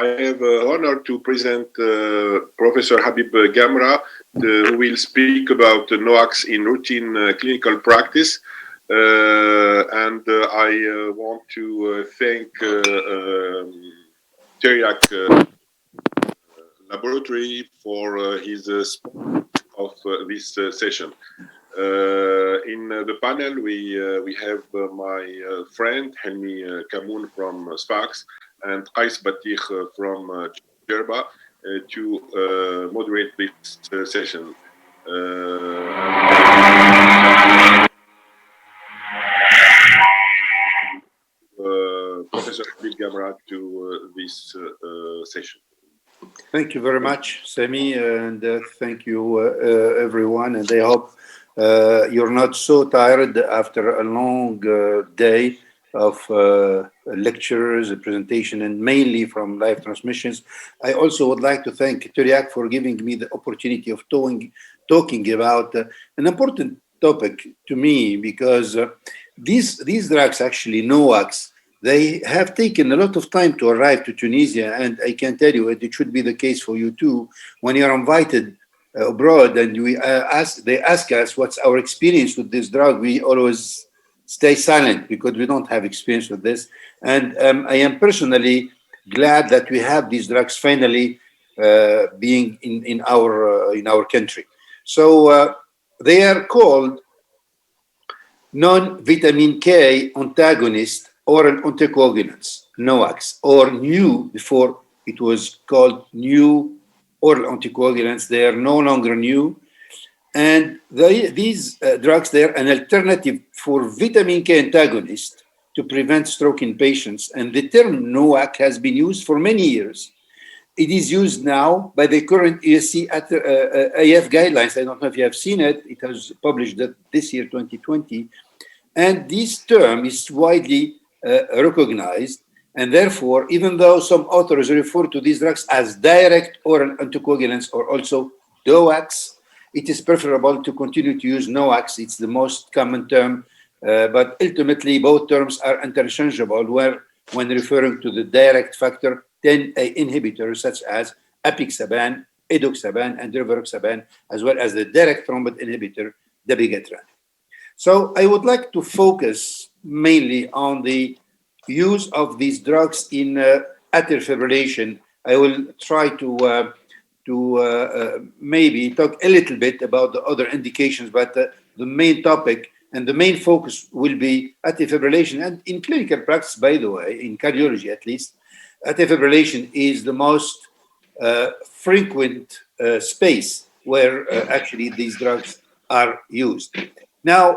have the honor to present Professor Habib Gamra, who will speak about NOACs in routine clinical practice. And I want to thank Teriak Laboratory for his support of this session. In the panel, we have my friend Helmi Kamoun from Sfax and Qais Batikh from Djerba to moderate this session. Professor Habib Gamra to this session. Thank you very much, Sami, and thank you, everyone. And I hope you're not so tired after a long day of lectures, a presentation, and mainly from live transmissions. I also would like to thank Teriak for giving me the opportunity of talking about an important topic to me, because these drugs, actually NOACs, they have taken a lot of time to arrive to Tunisia, and I can tell you it should be the case for you too. When you're invited abroad and they ask us what's our experience with this drug, we always stay silent because we don't have experience with this. And I am personally glad that we have these drugs finally being in our country. So they are called non-vitamin K antagonist oral anticoagulants, NOACs, or new, before it was called new oral anticoagulants. They are no longer new. And these drugs, they're an alternative for vitamin K antagonist to prevent stroke in patients. And the term NOAC has been used for many years. It is used now by the current ESC AF guidelines. I don't know if you have seen it. It was published this year, 2020. And this term is widely recognized, and therefore, even though some authors refer to these drugs as direct oral anticoagulants or also DOACs, it is preferable to continue to use NOACs. It's the most common term, but ultimately both terms are interchangeable when referring to the direct factor 10A inhibitors such as apixaban, edoxaban, and rivaroxaban, as well as the direct thrombin inhibitor, dabigatran. So I would like to focus mainly on the use of these drugs in atrial fibrillation. I will try to maybe talk a little bit about the other indications, but the main topic and the main focus will be atrial fibrillation. And in clinical practice, by the way, in cardiology at least, atrial fibrillation is the most frequent space where actually these drugs are used. Now,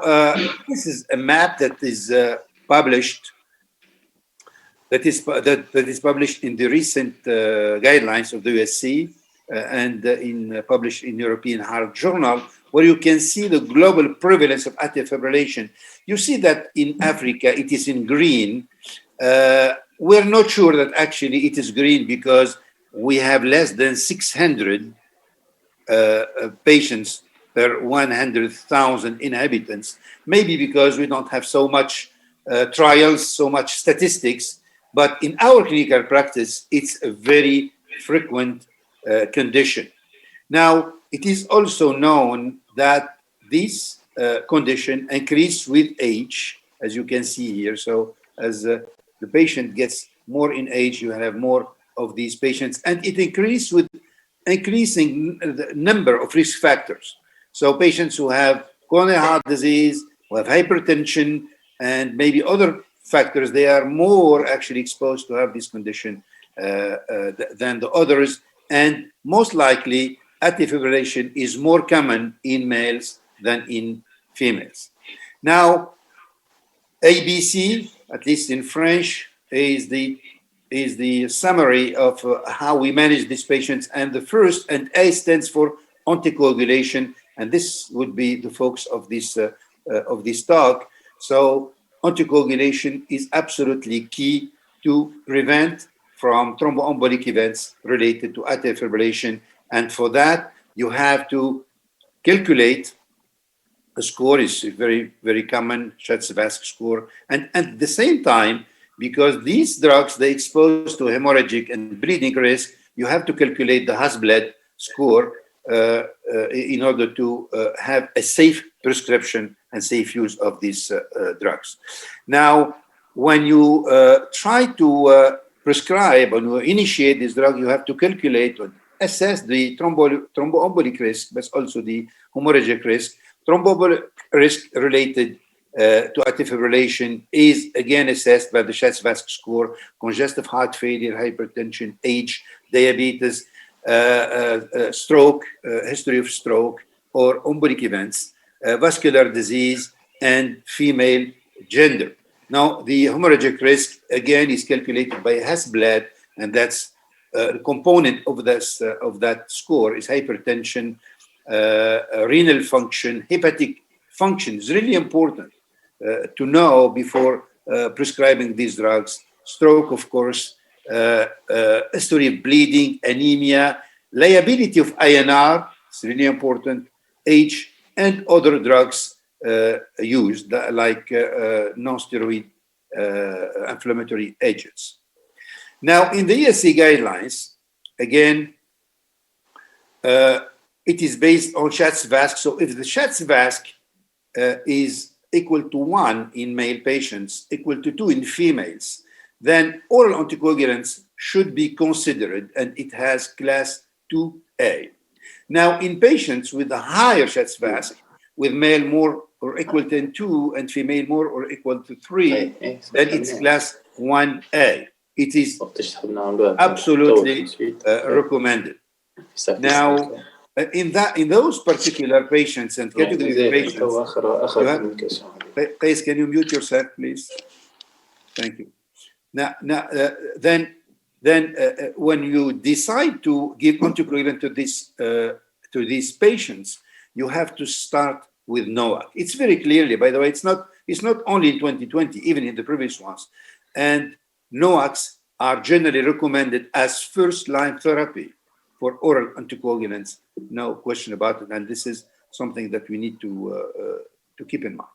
this is a map that is published. That is published in the recent guidelines of the USC and published in European Heart Journal, where you can see the global prevalence of atrial fibrillation. You see that in Africa it is in green. We're not sure that actually it is green because we have less than 600 patients per 100,000 inhabitants, maybe because we don't have so much trials, so much statistics, but in our clinical practice, it's a very frequent condition. Now, it is also known that this condition increases with age, as you can see here. So as the patient gets more in age, you have more of these patients, and it increases with increasing the number of risk factors. So patients who have coronary heart disease, who have hypertension, and maybe other factors, they are more actually exposed to have this condition than the others. And most likely, atrial fibrillation is more common in males than in females. Now, ABC, at least in French, is the summary of how we manage these patients. And the first, and A stands for anticoagulation. And this would be the focus of this talk. So anticoagulation is absolutely key to prevent from thromboembolic events related to atrial fibrillation. And for that, you have to calculate a score. Is a very, very common Shatz-Vask score. And at the same time, because these drugs, they expose to hemorrhagic and bleeding risk. You have to calculate the Hasbled score in order to have a safe prescription and safe use of these drugs. Now, when you try to prescribe or initiate this drug, you have to calculate or assess the thromboembolic risk, but also the hemorrhagic risk. Thromboembolic risk related to atrial fibrillation is again assessed by the Schatz-Vasc score, congestive heart failure, hypertension, age, diabetes, stroke, history of stroke, or embolic events, vascular disease, and female gender. Now, the hemorrhagic risk again is calculated by Hasbled, and that's a component of this of that score is hypertension, renal function, hepatic function. Is really important to know before prescribing these drugs. Stroke, of course, history of bleeding, anemia, liability of INR, it's really important, age, and other drugs used, like non-steroid inflammatory agents. Now, in the ESC guidelines, again, it is based on Schatz-Vasc. So if the Schatz-Vasc is equal to 1 in male patients, equal to 2 in females, then oral anticoagulants should be considered, and it has class 2A. Now, in patients with a higher Schatz-Vasc, with male more or equal to 2 and female more or equal to 3, then it's class 1A. It is absolutely recommended. Now, in those particular patients and category of patients, Qais, can you mute yourself, please? Thank you. Now, then when you decide to give anticoagulant to these patients, you have to start with NOAC. It's very clearly, by the way, it's not only in 2020, even in the previous ones. And NOACs are generally recommended as first-line therapy for oral anticoagulants, no question about it. And this is something that we need to keep in mind.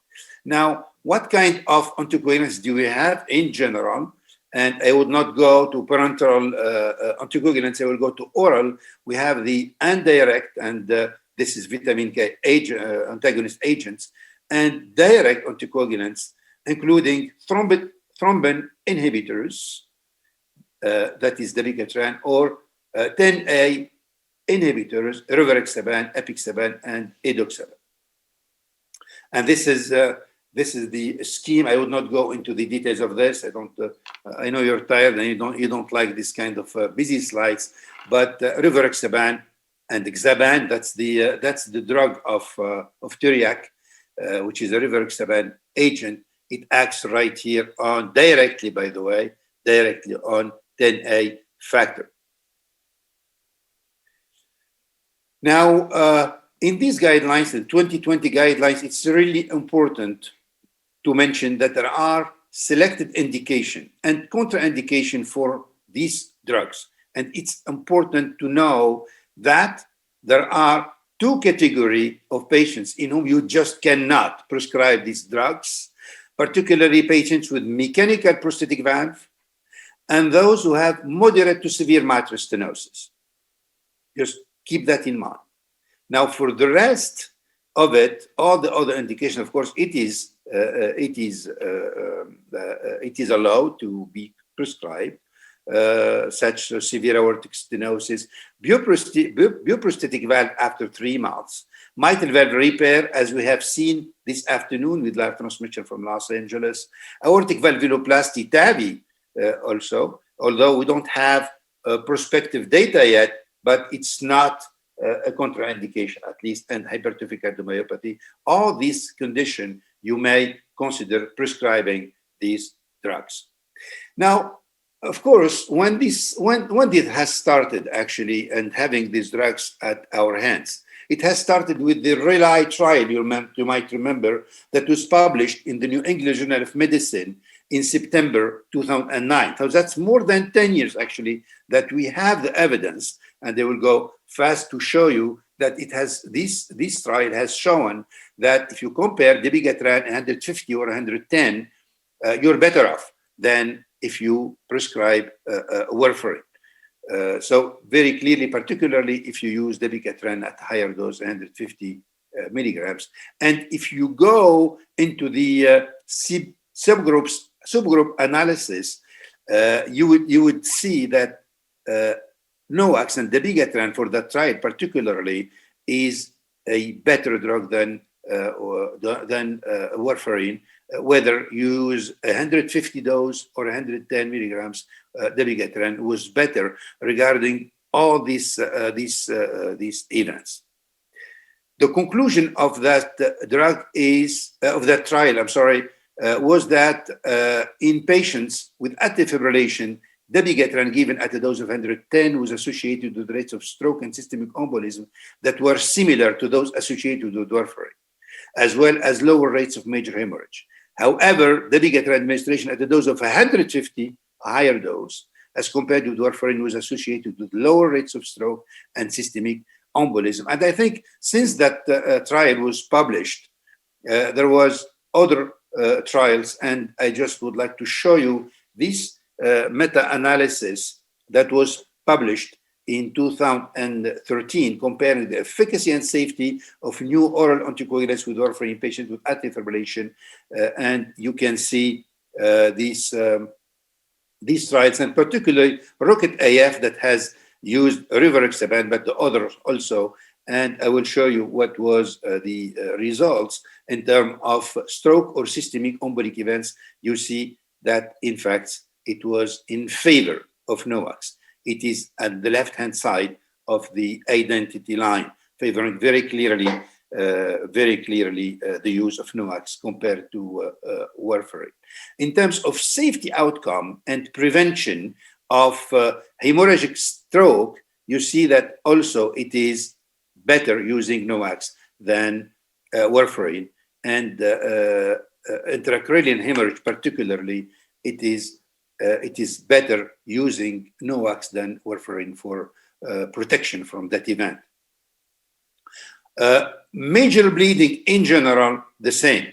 Now, what kind of anticoagulants do we have in general? And I would not go to parenteral anticoagulants, I will go to oral. We have the indirect, and this is vitamin K antagonist agents, and direct anticoagulants, including thrombin inhibitors, that is dabigatran, or 10A inhibitors, rivaroxaban, apixaban, and edoxaban. And this is the scheme. I would not go into the details of this. I know you're tired and you don't like this kind of busy slides. But rivaroxaban and Xaban, that's the drug of Turiac, which is a rivaroxaban agent. It acts right here on directly, by the way, directly on 10A factor. Now, in these guidelines, the 2020 guidelines, it's really important to mention that there are selected indication and contraindication for these drugs. And it's important to know that there are 2 categories of patients in whom you just cannot prescribe these drugs, particularly patients with mechanical prosthetic valve and those who have moderate to severe mitral stenosis. Just keep that in mind. Now, for the rest of it, all the other indication, of course, it is allowed to be prescribed, such as severe aortic stenosis, bioprosthetic valve after 3 months, mitral valve repair, as we have seen this afternoon with live transmission from Los Angeles, aortic valvuloplasty, TAVI also, although we don't have prospective data yet, but it's not a contraindication, at least, and hypertrophic cardiomyopathy. All these conditions, you may consider prescribing these drugs. Now, of course, when this has started actually and having these drugs at our hands, it has started with the RELY trial, you might remember, that was published in the New England Journal of Medicine in September 2009. So that's more than 10 years actually that we have the evidence, and they will go fast to show you that it has this trial has shown that if you compare dabigatran 150 or 110, you're better off than if you prescribe warfarin. So very clearly, particularly if you use dabigatran at higher dose, 150 milligrams. And if you go into the subgroup analysis, you would see that NOAC and dabigatran for that trial particularly is a better drug than warfarin, whether you use 150 dose or 110 milligrams. Dabigatran was better regarding all these events. The conclusion of that drug is of that trial. I'm sorry, was that in patients with atrial fibrillation, dabigatran given at a dose of 110 was associated with rates of stroke and systemic embolism that were similar to those associated with warfarin, as well as lower rates of major hemorrhage. However, dabigatran administration at a dose of 150, a higher dose, as compared with warfarin, was associated with lower rates of stroke and systemic embolism. And I think since that trial was published, there was other trials, and I just would like to show you this meta-analysis that was published in 2013, comparing the efficacy and safety of new oral anticoagulants with warfarin in patients with atrial fibrillation. And you can see these trials, and particularly Rocket AF that has used rivaroxaban, but the others also. And I will show you what was the results in terms of stroke or systemic embolic events. You see that, in fact, it was in favor of NOAC. It is at the left-hand side of the identity line, favoring very clearly the use of NOAC compared to warfarin. In terms of safety outcome and prevention of hemorrhagic stroke, you see that also it is better using NOAC than warfarin, and intracranial hemorrhage particularly, it is better using NOAC than warfarin for protection from that event. Major bleeding in general, the same.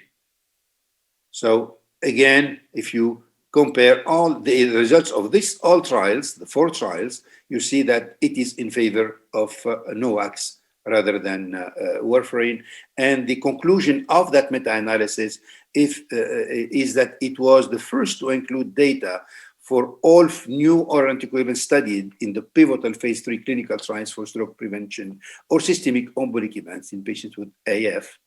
So again, if you compare all the results of all trials, the 4 trials, you see that it is in favor of NOAC rather than warfarin. And the conclusion of that meta-analysis is that it was the first to include data for all new oral anticoagulants studied in the pivotal phase 3 clinical trials for stroke prevention or systemic embolic events in patients with AF,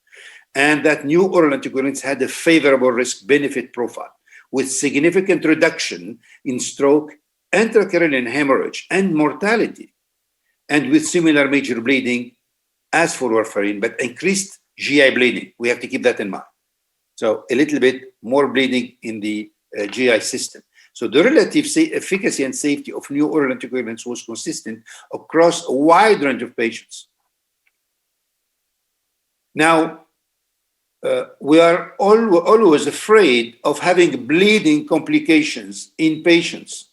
and that new oral anticoagulants had a favorable risk-benefit profile with significant reduction in stroke, intracranial hemorrhage, and mortality, and with similar major bleeding as for warfarin, but increased GI bleeding. We have to keep that in mind. So a little bit more bleeding in the GI system. So the relative efficacy and safety of new oral anticoagulants was consistent across a wide range of patients. Now, we are always afraid of having bleeding complications in patients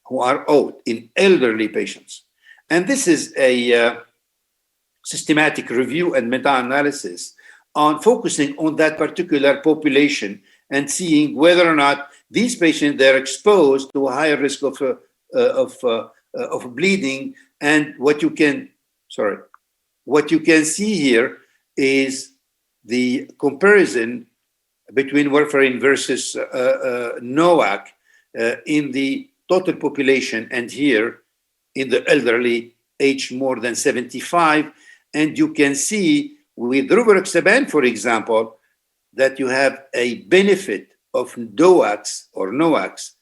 who are old, in elderly patients. And this is a systematic review and meta-analysis on focusing on that particular population and seeing whether or not these patients, they're exposed to a higher risk of bleeding. And what you can see here is the comparison between warfarin versus NOAC in the total population, and here in the elderly, age more than 75. And you can see with rivaroxaban, for example, that you have a benefit of DOACs or NOACs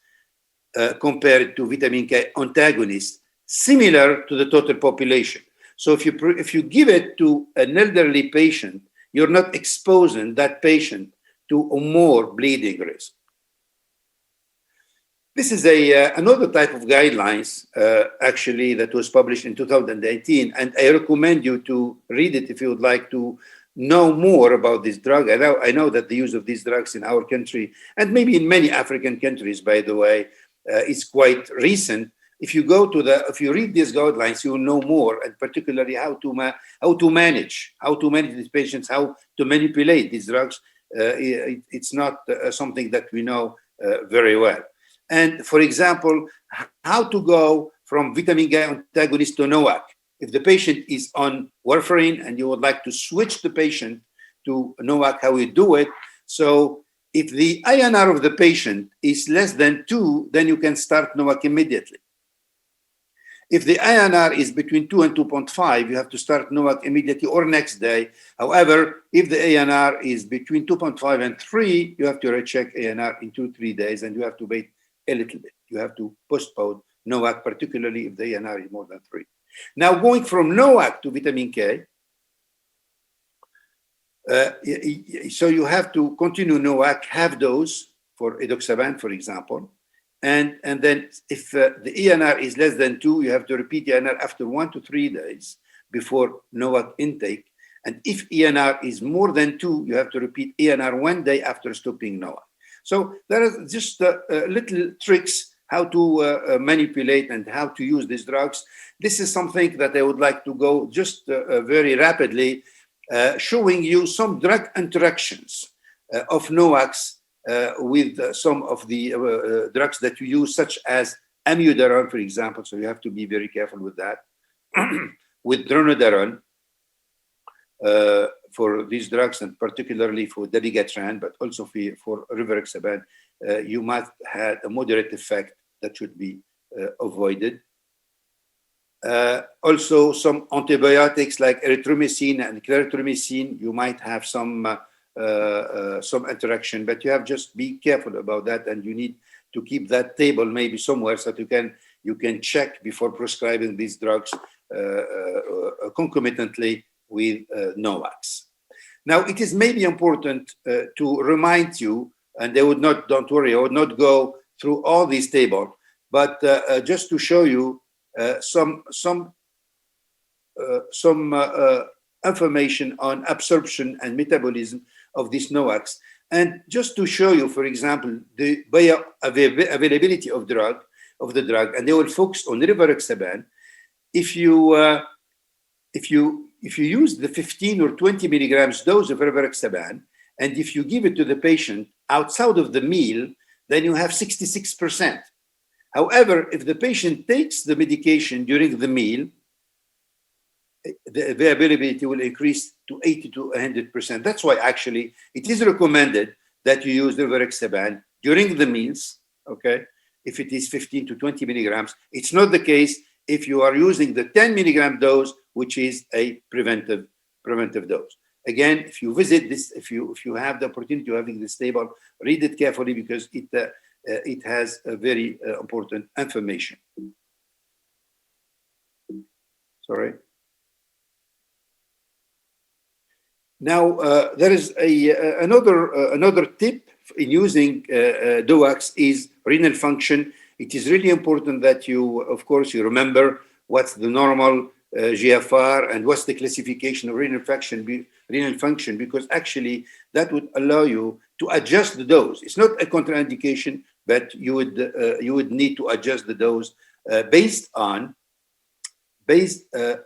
compared to vitamin K antagonists, similar to the total population. So if you give it to an elderly patient, you're not exposing that patient to a more bleeding risk. This is another type of guidelines, actually, that was published in 2018, and I recommend you to read it if you would like to know more about this drug. I know that the use of these drugs in our country, and maybe in many African countries, by the way, is quite recent. If you read these guidelines, you will know more, and particularly how to manage these patients, how to manipulate these drugs. It's not something that we know very well. And for example, how to go from vitamin K antagonist to NOAC. If the patient is on warfarin and you would like to switch the patient to NOAC, how you do it. So if the INR of the patient is less than 2, then you can start NOAC immediately. If the INR is between 2 and 2.5, you have to start NOAC immediately or next day. However, if the ANR is between 2.5 and 3, you have to recheck ANR in 2-3 days, and you have to wait a little bit. You have to postpone NOAC, particularly if the ANR is more than 3. Now, going from NOAC to vitamin K, so you have to continue NOAC, half dose for edoxaban, for example. And then if the ENR is less than 2, you have to repeat ENR after 1 to 3 days before NOAC intake. And if ENR is more than 2, you have to repeat ENR 1 day after stopping NOAC. So there are just little tricks how to manipulate and how to use these drugs. This is something that I would like to go just very rapidly, showing you some drug interactions of NOACs with some of the drugs that you use, such as amiodarone, for example. So you have to be very careful with that. With dronedarone for these drugs, and particularly for dabigatran, but also for rivaroxaban, you might have a moderate effect that should be avoided. Also, some antibiotics like erythromycin and clarithromycin, you might have some interaction, but you have just be careful about that, and you need to keep that table maybe somewhere so that you can check before prescribing these drugs concomitantly with NOACs. Now, it is maybe important to remind you, and don't worry, I would not go through all these tables, but just to show you some information on absorption and metabolism of these NOACs. And just to show you, for example, the bioavailability of the drug, and they will focus on rivaroxaban. If you use the 15 or 20 milligrams dose of rivaroxaban, and if you give it to the patient outside of the meal, then you have 66%. However, if the patient takes the medication during the meal, the availability will increase to 80 to 100%. That's why actually it is recommended that you use rivaroxaban during the meals, okay? If it is 15 to 20 milligrams. It's not the case if you are using the 10 milligram dose, which is a preventive dose. Again, if you visit this, if you have the opportunity of having this table, read it carefully, because it has a very important information. Sorry. Now, there is another tip in using DOACs is renal function. It is really important that you remember what's the normal GFR and what's the classification of renal function, because actually that would allow you to adjust the dose. It's not a contraindication, but you would need to adjust the dose based on the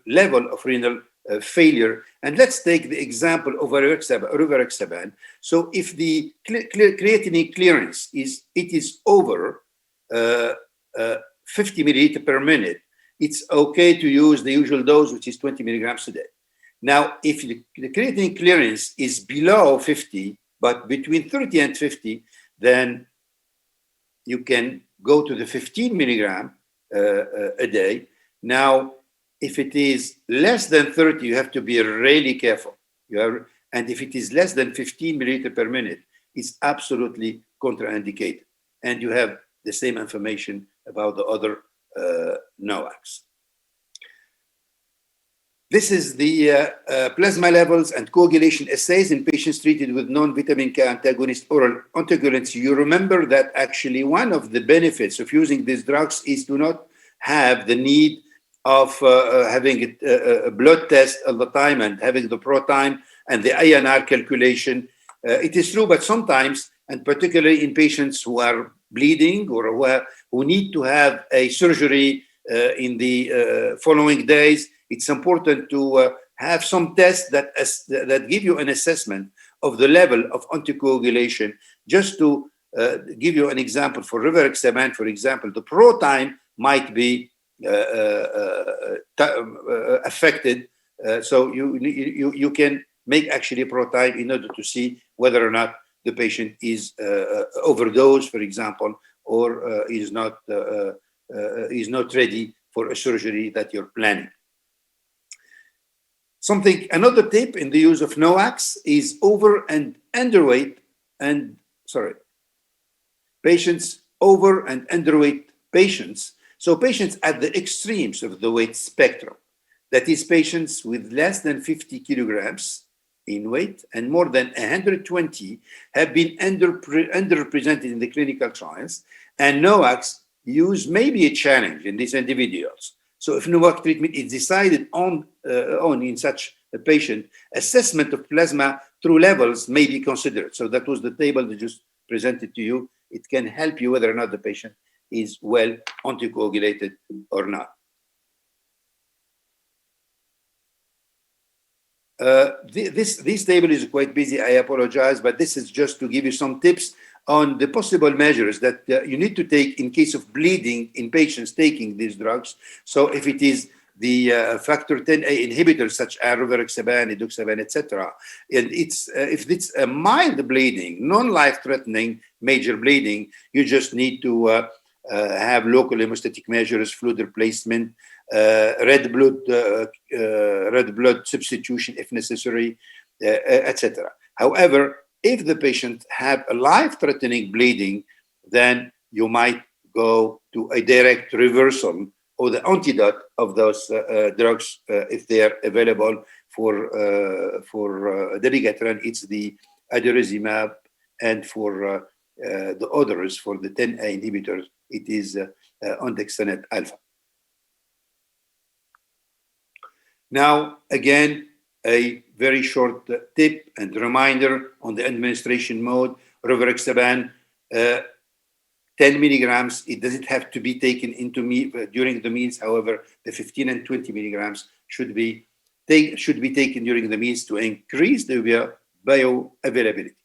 level of renal failure. And let's take the example of rivaroxaban. So if the creatinine clearance is over 50 milliliter per minute, it's okay to use the usual dose, which is 20 milligrams a day. Now, if the creatinine clearance is below 50, but between 30 and 50, then you can go to the 15 milligram a day. Now, if it is less than 30, you have to be really careful. And if it is less than 15 milliliter per minute, it's absolutely contraindicated. And you have the same information about the other NOACs. This is the plasma levels and coagulation assays in patients treated with non-vitamin K antagonist oral anticoagulants. You remember that actually one of the benefits of using these drugs is to not have the need of having a blood test all the time and having the ProTime and the INR calculation. It is true, but sometimes, and particularly in patients who are bleeding or who need to have a surgery in the following days, it's important to have some tests that give you an assessment of the level of anticoagulation, just to give you an example. For rivaroxaban, for example, the pro time might be affected. So you can make actually a pro time in order to see whether or not the patient is overdosed, for example, or is not ready for a surgery that you're planning. Another tip in the use of NOACs is over and underweight patients, over and underweight patients. So patients at the extremes of the weight spectrum, that is patients with less than 50 kilograms in weight and more than 120 have been underrepresented in the clinical trials, and NOACs use may be a challenge in these individuals. So if NOAC treatment is decided on in such a patient, assessment of plasma through levels may be considered. So that was the table that just presented to you. It can help you whether or not the patient is well anticoagulated or not. This table is quite busy, I apologize, but this is just to give you some tips on the possible measures that you need to take in case of bleeding in patients taking these drugs. So if it is the factor 10A inhibitors such as rivaroxaban, edoxaban, etc., and if it's a mild bleeding, non-life-threatening major bleeding, you just need to have local hemostatic measures, fluid replacement, red blood substitution if necessary, etc. However, if the patient have a life-threatening bleeding, then you might go to a direct reversal or the antidote of those drugs if they are available for dabigatran. It's the adalimumab, and for the others, for the 10A inhibitors, it is andexanet alpha. Now, again, a very short tip and reminder on the administration mode. Rivaroxaban, 10 milligrams. It doesn't have to be taken during the meals. However, the 15 and 20 milligrams should be taken during the meals to increase the bioavailability.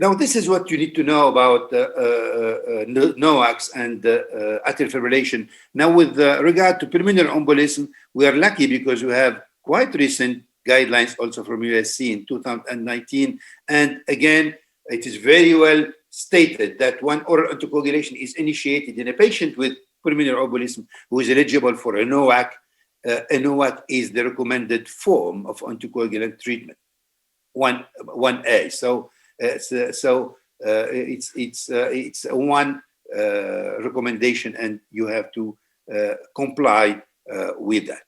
Now, this is what you need to know about NOACs and atrial fibrillation. Now, with regard to pulmonary embolism, we are lucky because we have quite recent guidelines also from USC in 2019. And again, it is very well stated that when oral anticoagulation is initiated in a patient with pulmonary embolism who is eligible for a NOAC is the recommended form of anticoagulant treatment, 1A. So it's one recommendation, and you have to comply with that.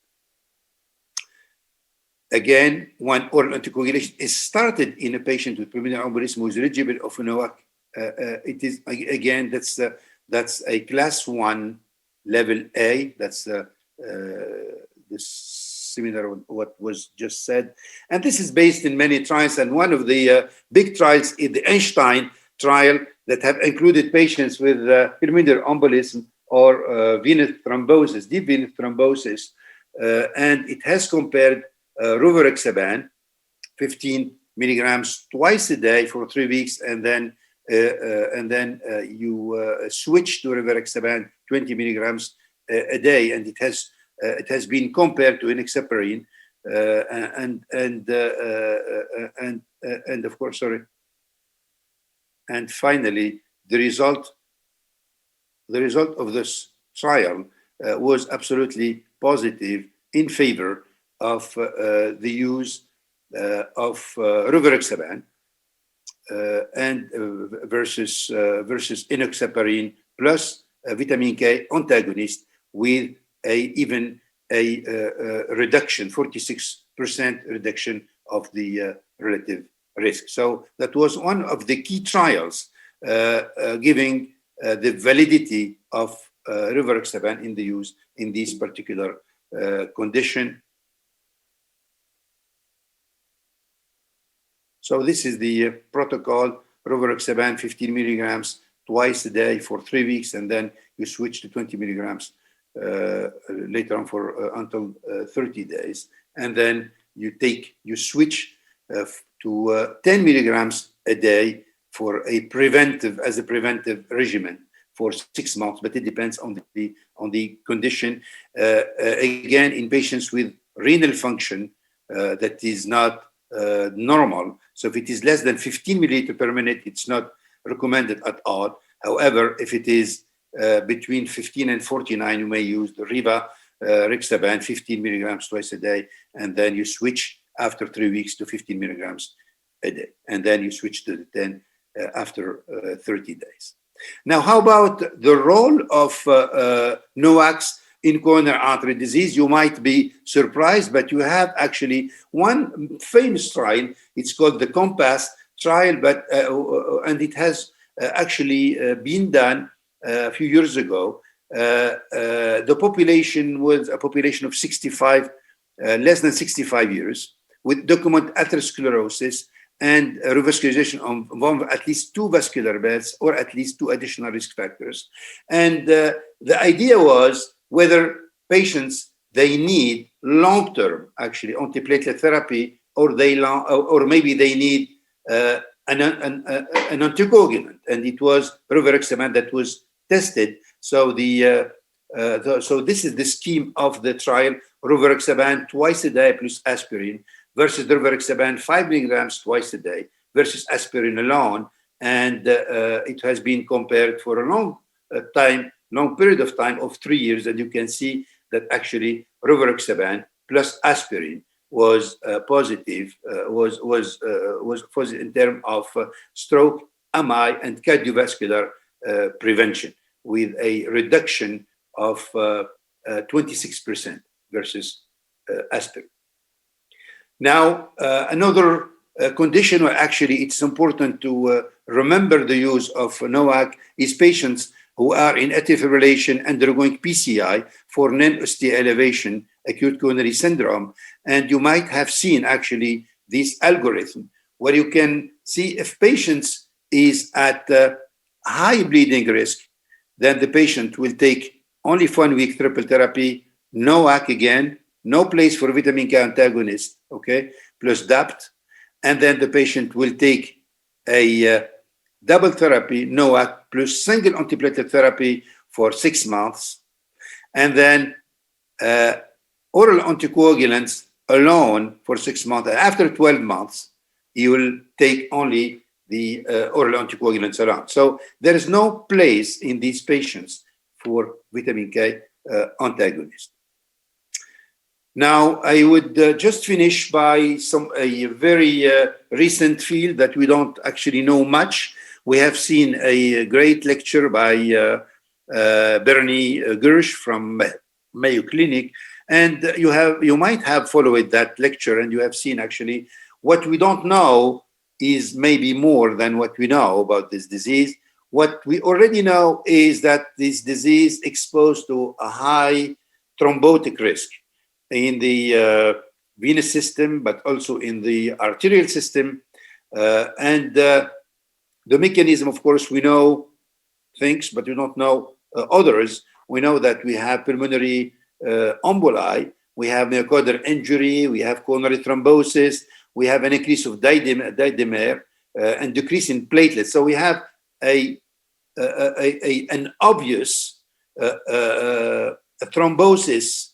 Again, when oral anticoagulation is started in a patient with pulmonary embolism who is eligible of NOAC, it is again that's a class 1 level A. That's similar to what was just said, and this is based in many trials. And one of the big trials is the Einstein trial that have included patients with pulmonary embolism or venous thrombosis, deep venous thrombosis, and it has compared rivaroxaban 15 milligrams twice a day for 3 weeks, and then you switch to rivaroxaban 20 milligrams a day, and it has been compared to enoxaparin, and of course, and finally, the result of this trial was absolutely positive in favor of the use of rivaroxaban and versus enoxaparin plus vitamin K antagonist with even a reduction, 46% reduction of the relative risk. So that was one of the key trials giving the validity of rivaroxaban in the use in this particular condition. So this is the protocol: rivaroxaban 15 milligrams twice a day for 3 weeks, and then you switch to 20 milligrams later on for until 30 days, and then you switch to 10 milligrams a day for a preventive, as a preventive regimen for 6 months, but it depends on the condition. Again, in patients with renal function that is not normal. So if it is less than 15 milliliter per minute, it's not recommended at all. However, if it is between 15 and 49, you may use the Rixaban, 15 milligrams twice a day, and then you switch after 3 weeks to 15 milligrams a day, and then you switch to the 10 after 30 days. Now, how about the role of NOACs in coronary artery disease? You might be surprised, but you have actually one famous trial. It's called the COMPASS trial, but and it has actually been done a few years ago. The population was a population of 65, less than 65 years, with documented atherosclerosis and revascularization of at least 2 vascular beds or at least 2 additional risk factors. And the idea was whether patients, they need long-term, actually, antiplatelet therapy, or maybe they need an anticoagulant. And it was rivaroxaban that was tested. So so this is the scheme of the trial: rivaroxaban twice a day plus aspirin versus rivaroxaban 5 milligrams twice a day versus aspirin alone. And it has been compared for a long period of time of 3 years, and you can see that actually rivaroxaban plus aspirin was positive, was positive in terms of stroke, MI, and cardiovascular prevention, with a reduction of 26% versus aspirin. Now, another condition where actually it's important to remember the use of NOAC is patients who are in atrial fibrillation undergoing PCI for non-ST elevation, acute coronary syndrome. And you might have seen actually this algorithm where you can see if patients is at high bleeding risk, then the patient will take only 1 week triple therapy, NOAC again, no place for vitamin K antagonist, okay, plus DAPT. And then the patient will take a double therapy, NOAC, plus single antiplatelet therapy for 6 months. And then oral anticoagulants alone for 6 months. And after 12 months, you will take only the oral anticoagulants alone. So there is no place in these patients for vitamin K antagonist. Now, I would just finish by a very recent field that we don't actually know much. We have seen a great lecture by Bernie Gersh from Mayo Clinic, and you might have followed that lecture, and you have seen actually what we don't know is maybe more than what we know about this disease. What we already know is that this disease exposed to a high thrombotic risk in the venous system, but also in the arterial system. And the mechanism, of course, we know things, but we don't know others. We know that we have pulmonary emboli, we have myocardial injury, we have coronary thrombosis, we have an increase of dimer and decrease in platelets. So we have an obvious thrombosis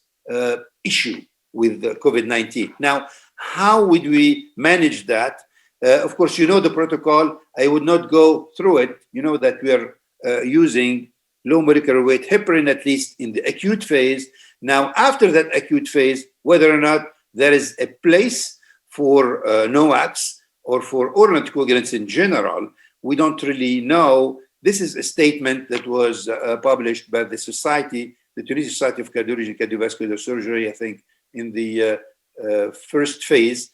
issue with COVID-19. Now, how would we manage that? Of course, you know the protocol. I would not go through it. You know that we are using low molecular weight heparin, at least in the acute phase. Now, after that acute phase, whether or not there is a place for NOACs or for oral anticoagulants in general, we don't really know. This is a statement that was published by the society, the Tunisian Society of Cardiology and Cardiovascular Surgery, I think, in the first phase.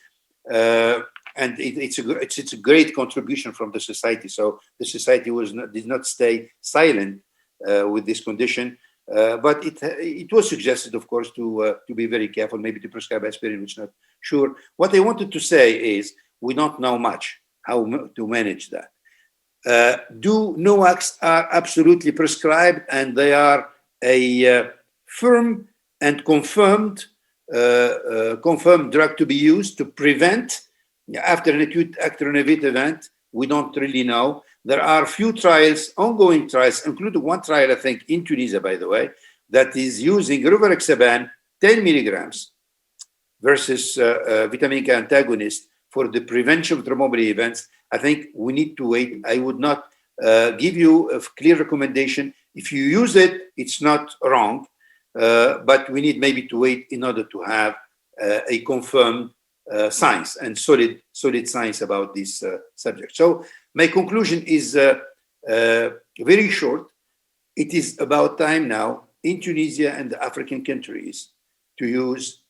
And it's a great contribution from the society. So the society did not stay silent with this condition. But it was suggested, of course, to be very careful, maybe to prescribe aspirin, which is not sure. What I wanted to say is we don't know much how to manage that. NOACs are absolutely prescribed, and they are a firm and confirmed drug to be used to prevent, after an acute event, we don't really know. There are few trials, ongoing trials, including one trial, I think, in Tunisia, by the way, that is using rivaroxaban 10 milligrams versus vitamin K antagonist for the prevention of thromboembolic events. I think we need to wait. I would not give you a clear recommendation. If you use it, it's not wrong, but we need maybe to wait in order to have a confirmed science and solid science about this subject. So my conclusion is very short. It is about time now in Tunisia and the African countries to use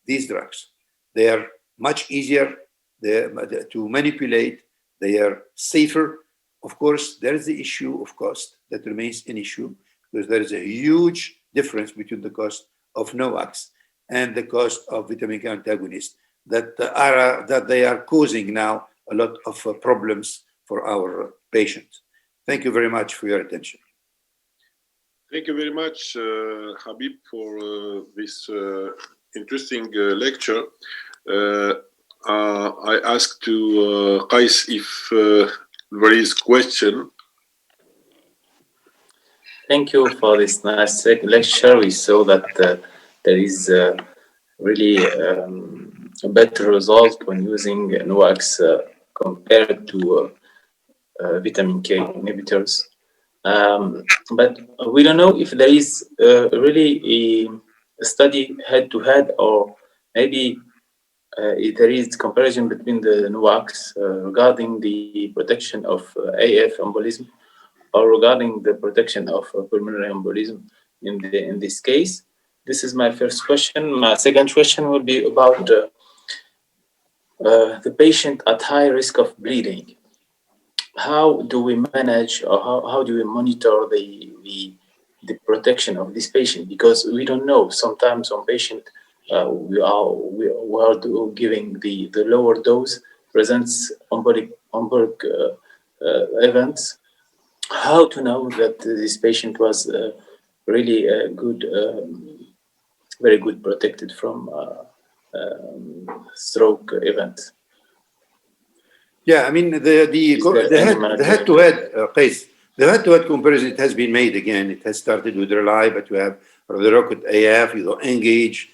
these drugs. They are much easier to manipulate. They are safer. Of course, there is the issue of cost that remains an issue, because there is a huge difference between the cost of NOACs and the cost of vitamin K antagonists that they are causing now a lot of problems for our patients. Thank you very much for your attention. Thank you very much, Habib, for this interesting lecture. I asked to Qais if there is question. Thank you for this nice lecture. We saw that there is really a better result when using NOACs compared to vitamin K inhibitors. But we don't know if there is really a study head-to-head, or maybe if there is comparison between the NOACs regarding the protection of AF embolism, or regarding the protection of pulmonary embolism in this case. This is my first question. My second question will be about the patient at high risk of bleeding. How do we manage, or how do we monitor the protection of this patient? Because we don't know. Sometimes some patient we are giving the lower dose presents embolic events. How to know that this patient was really good, very good protected from stroke events? Yeah, I mean the head-to-head case, the head-to-head comparison, it has been made again. It has started with RELY, but you have the Rocket AF, you know, Engage,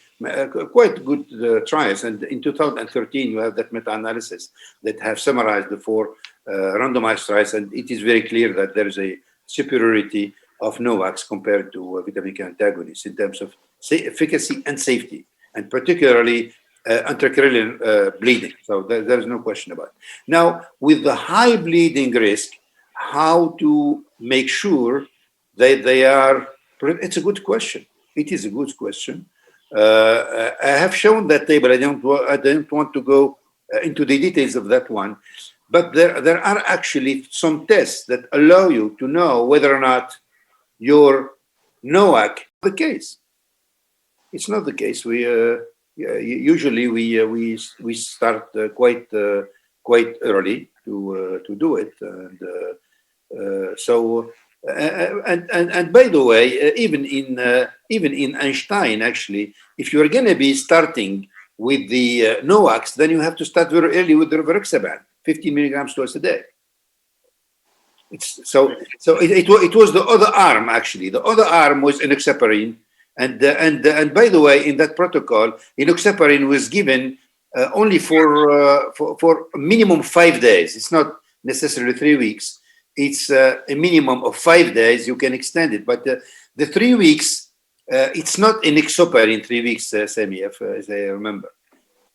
quite good trials. And in 2013, you have that meta-analysis that have summarized the 4 randomized trials, and it is very clear that there is a superiority of NOACs compared to vitamin K antagonists in terms of efficacy and safety, and particularly intracranial bleeding. So there is no question about it. Now, with the high bleeding risk, how to make sure that they are, it's a good question. It is a good question. I have shown that table. I don't want to go into the details of that one, but there are actually some tests that allow you to know whether or not your NOAC is the case. It's not the case. Usually we start quite early to do it, and by the way, even in Einstein, actually, if you're going to be starting with the NOACs, then you have to start very early with the rivaroxaban, 15 milligrams twice a day. So it was the other arm, actually. The other arm was enoxaparin, and by the way, in that protocol, enoxaparin was given only for a minimum 5 days. It's not necessarily 3 weeks. It's a minimum of 5 days. You can extend it, but the 3 weeks, it's not enoxaparin 3 weeks, Sami, as I remember.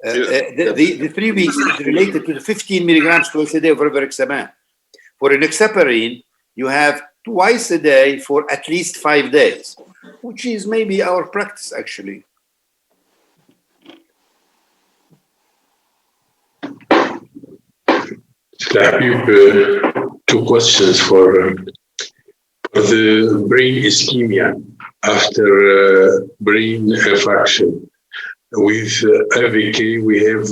The 3 weeks is related to the 15 milligrams twice a day of rivaroxaban. For enoxaparin, you have twice a day for at least 5 days, which is maybe our practice, actually. Two questions for the brain ischemia after brain infarction. With AVK, we have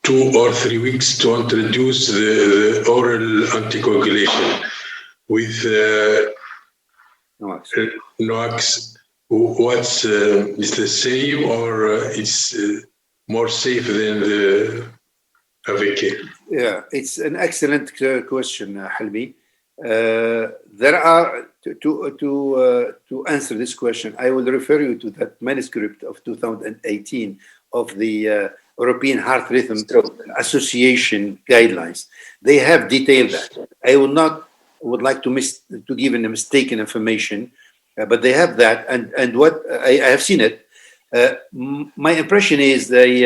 2 or 3 weeks to introduce the oral anticoagulation. With NOACs, what's is the same, or it's more safe than the AVK? Yeah, it's an excellent question, Halmi. There are to answer this question, I will refer you to that manuscript of 2018 of the European Heart Rhythm Association guidelines. They have detailed that. I would like to give a mistaken information, but they have that, and what I have seen it. My impression is they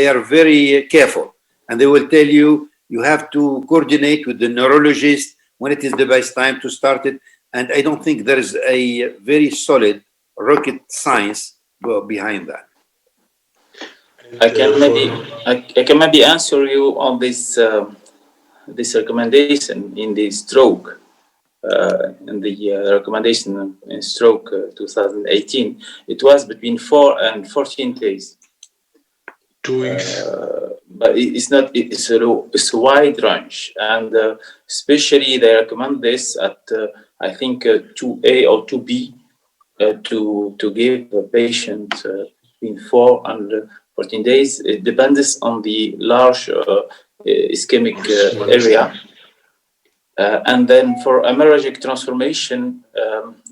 are very careful, and they will tell you have to coordinate with the neurologist when it is the best time to start it. And I don't think there is a very solid rocket science behind that. I can maybe answer you on this this recommendation in the stroke. In the recommendation in stroke 2018, it was between 4 and 14 days. 2 weeks. But it's not. It's a wide range, and especially they recommend this at I think 2A or 2B to give a patient between 4 and 14 days. It depends on the large ischemic area. And then for hemorrhagic transformation,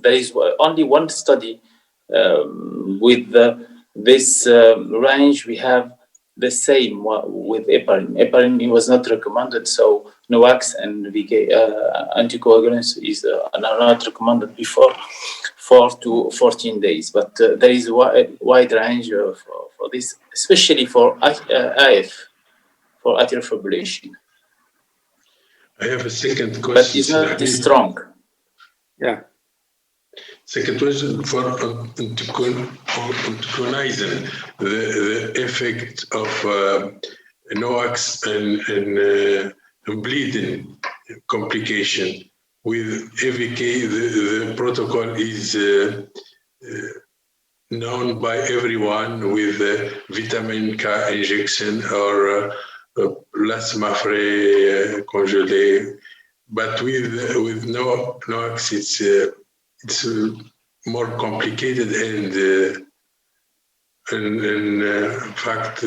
there is only one study with this range. We have the same with heparin. Heparin was not recommended, so NOAC and VK anticoagulants are not recommended before 4 to 14 days. But there is a wide range for this, especially for AF, for atrial fibrillation. I have a second question. But it's not this strong. Yeah. Second question for antagonizing the effect of NOAC and bleeding complication. With AVK, the protocol is known by everyone with vitamin K injection or plasmapheresis congelé, but with NOAC it's more complicated, and in fact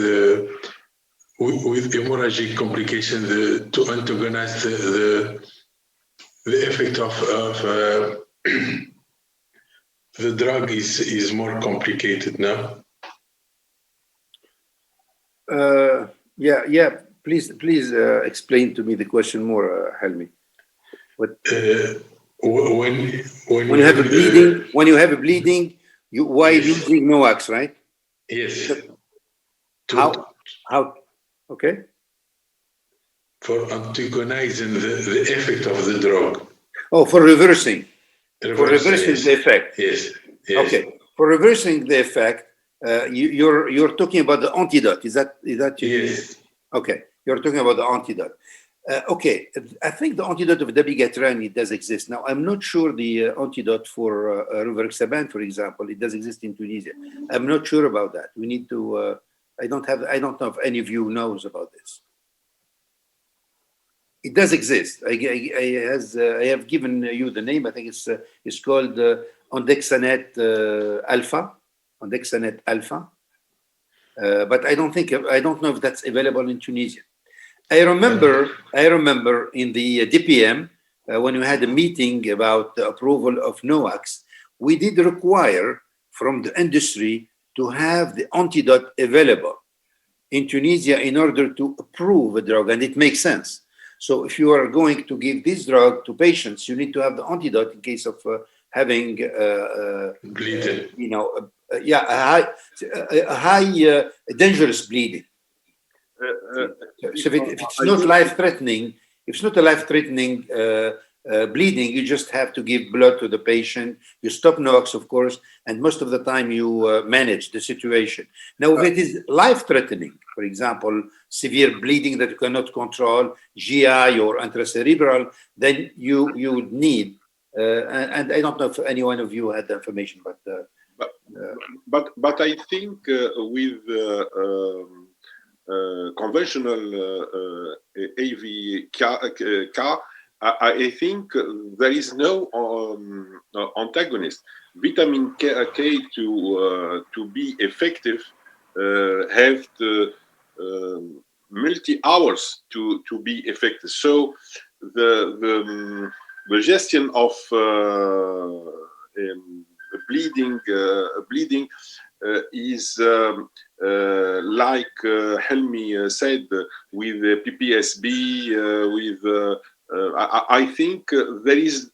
with hemorrhagic complication to antagonize the effect of the drug is more complicated now. Yeah. Please explain to me the question more, Helmi. What? When you have a bleeding, why using NOAC, right? Yes. How? Okay. For antagonizing the effect of the drug. Oh, for reversing. Yes. The effect. Yes. Okay. For reversing the effect, you're talking about the antidote. Is that Yes. Okay. You're talking about the antidote. Okay, I think the antidote of dabigatran does exist. Now, I'm not sure the antidote for rivaroxaban, for example, it does exist in Tunisia. I'm not sure about that. We need to. I don't know if any of you knows about this. It does exist. I have given you the name. I think it's called Andexanet Alpha. Andexanet Alpha. But I don't know if that's available in Tunisia. I remember in the DPM, when we had a meeting about the approval of NOAC, we did require from the industry to have the antidote available in Tunisia in order to approve a drug, and it makes sense. So if you are going to give this drug to patients, you need to have the antidote in case of having bleeding. A high dangerous bleeding. So if it's not life-threatening, bleeding, you just have to give blood to the patient. You stop NOAC, of course, and most of the time you manage the situation. Now, if it is life-threatening, for example, severe bleeding that you cannot control, GI or intracerebral, then you would need. And I don't know if any one of you had the information, but I think with conventional AVK, I think there is no antagonist. Vitamin K to be effective have multi-hours to be effective. So the gestion of bleeding is like Helmi said, with PPSB, with I think there is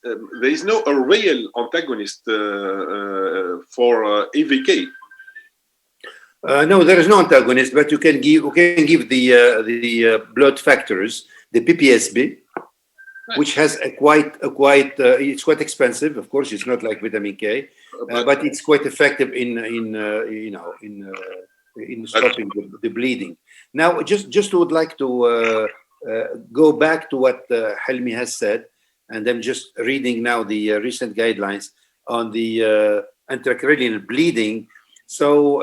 no a real antagonist for AVK. No, there is no antagonist, but you can give the blood factors, the PPSB, which has it's quite expensive. Of course, it's not like vitamin K, but it's quite effective in stopping the bleeding. Now, just would like to go back to what Helmi has said, and I'm just reading now the recent guidelines on the intracranial bleeding. So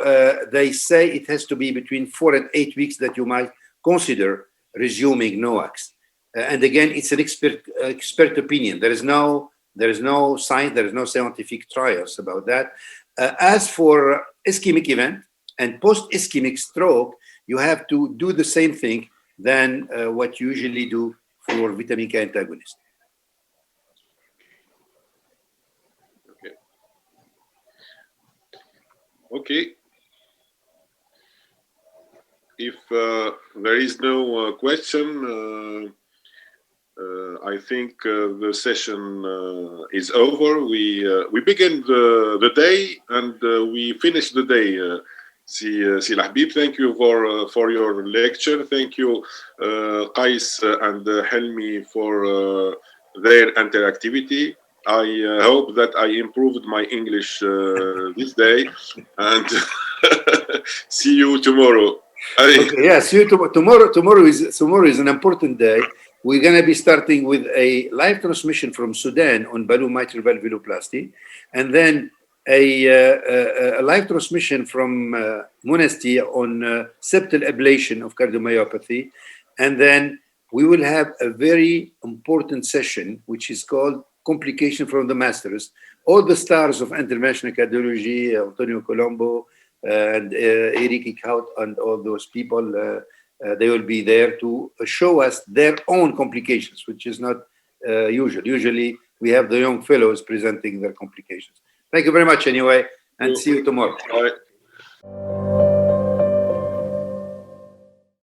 they say it has to be between 4 and 8 weeks that you might consider resuming NOACs. And again, it's an expert opinion. There is no science, there is no scientific trials about that. As for ischemic event and post-ischemic stroke, you have to do the same thing than what you usually do for vitamin K antagonist. Okay. If there is no question, I think the session is over. We begin the day and we finish the day. Si Lahbib, thank you for your lecture. Thank you, Qais and Helmi, for their interactivity. I hope that I improved my English this day, and see you tomorrow. Okay, yeah, see you tomorrow. Tomorrow is an important day. We're going to be starting with a live transmission from Sudan on balloon mitral valvuloplasty, and then a live transmission from Monastir on septal ablation of cardiomyopathy, and then we will have a very important session which is called Complication from the Masters. All the stars of interventional cardiology, Antonio Colombo and Eric Eichhout and all those people, they will be there to show us their own complications, which is not usual. Usually we have the young fellows presenting their complications. Thank you very much anyway, and see you tomorrow. Bye.